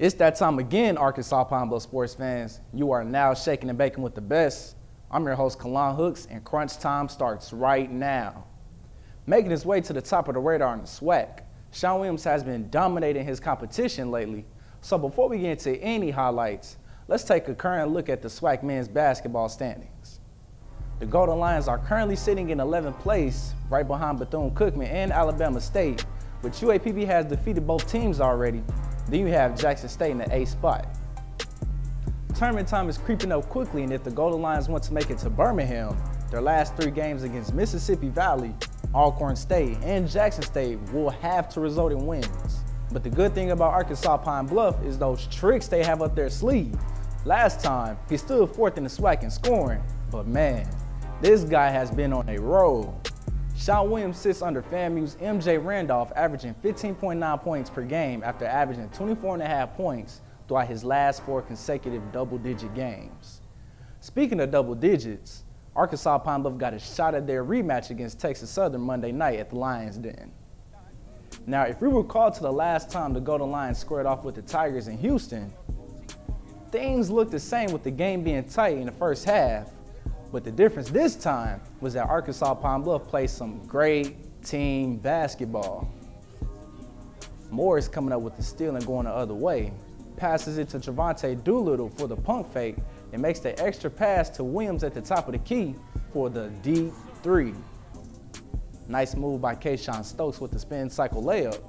It's that time again, Arkansas Pine Bluff sports fans. You are now shaking and baking with the best. I'm your host, Kalan Hooks, and Crunch Time starts right now. Making his way to the top of the radar in the SWAC, Sean Williams has been dominating his competition lately. So before we get into any highlights, let's take a current look at the SWAC men's basketball standings. The Golden Lions are currently sitting in 11th place, right behind Bethune-Cookman and Alabama State, but UAPB has defeated both teams already. Then you have Jackson State in the 8th spot. Tournament time is creeping up quickly, and if the Golden Lions want to make it to Birmingham, their last 3 games against Mississippi Valley, Alcorn State, and Jackson State will have to result in wins. But the good thing about Arkansas Pine Bluff is those tricks they have up their sleeve. Last time, he stood 4th in the SWAC in scoring, but man, this guy has been on a roll. Sean Williams sits under FAMU's MJ Randolph, averaging 15.9 points per game after averaging 24.5 points throughout his last 4 consecutive double-digit games. Speaking of double digits, Arkansas Pine Bluff got a shot at their rematch against Texas Southern Monday night at the Lions Den. Now, if we recall to the last time the Golden Lions squared off with the Tigers in Houston, things looked the same with the game being tight in the first half. But the difference this time was that Arkansas Pine Bluff played some great team basketball. Morris coming up with the steal and going the other way, passes it to Javante Doolittle for the pump fake and makes the extra pass to Williams at the top of the key for the deep 3. Nice move by Kayshawn Stokes with the spin cycle layup.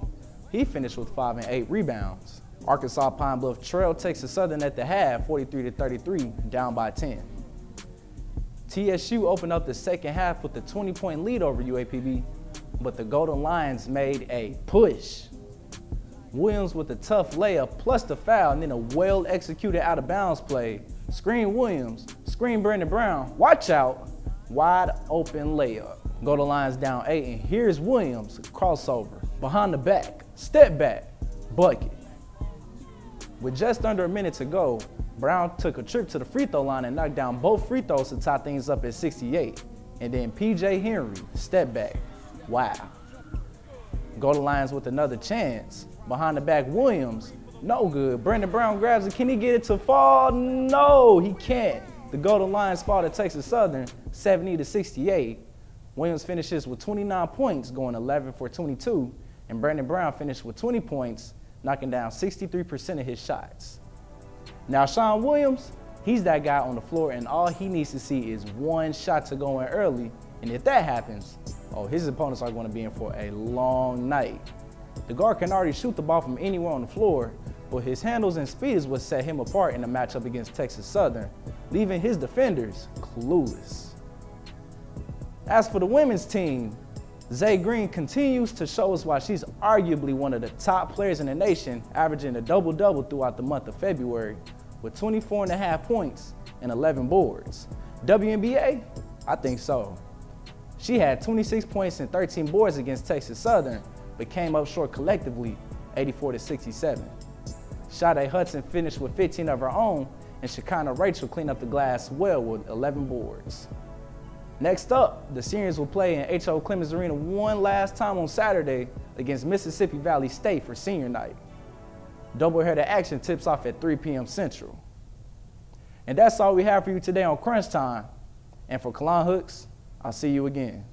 He finished with 5 and 8 rebounds. Arkansas Pine Bluff trailed Texas Southern at the half, 43-33, down by 10. Txsu opened up the second half with a 20-point lead over UAPB, but the Golden Lions made a push. Williams with a tough layup plus the foul and then a well-executed out-of-bounds play. Screen Williams, screen Brandon Brown, watch out, wide open layup. Golden Lions down 8, and here's Williams, crossover, behind the back, step back, bucket. With just under a minute to go, Brown took a trip to the free throw line and knocked down both free throws to tie things up at 68. And then P.J. Henry, step back. Wow. Golden Lions with another chance. Behind the back, Williams, no good. Brandon Brown grabs it. Can he get it to fall? No, he can't. The Golden Lions fall to Texas Southern, 70-68. Williams finishes with 29 points, going 11 for 22. And Brandon Brown finished with 20 points, knocking down 63% of his shots. Now, Sean Williams, he's that guy on the floor, and all he needs to see is one shot to go in early. And if that happens, oh, his opponents are going to be in for a long night. The guard can already shoot the ball from anywhere on the floor, but his handles and speed is what set him apart in the matchup against Texas Southern, leaving his defenders clueless. As for the women's team, Zay Green continues to show us why she's arguably one of the top players in the nation, averaging a double-double throughout the month of February with 24.5 points and 11 boards. WNBA? I think so. She had 26 points and 13 boards against Texas Southern, but came up short collectively, 84-67. Sade Hudson finished with 15 of her own, and Shekinah Rachel cleaned up the glass well with 11 boards. Next up, the seniors will play in H.O. Clemens Arena one last time on Saturday against Mississippi Valley State for senior night. Doubleheader action tips off at 3 p.m. Central. And that's all we have for you today on Crunch Time. And for Kalan Hooks, I'll see you again.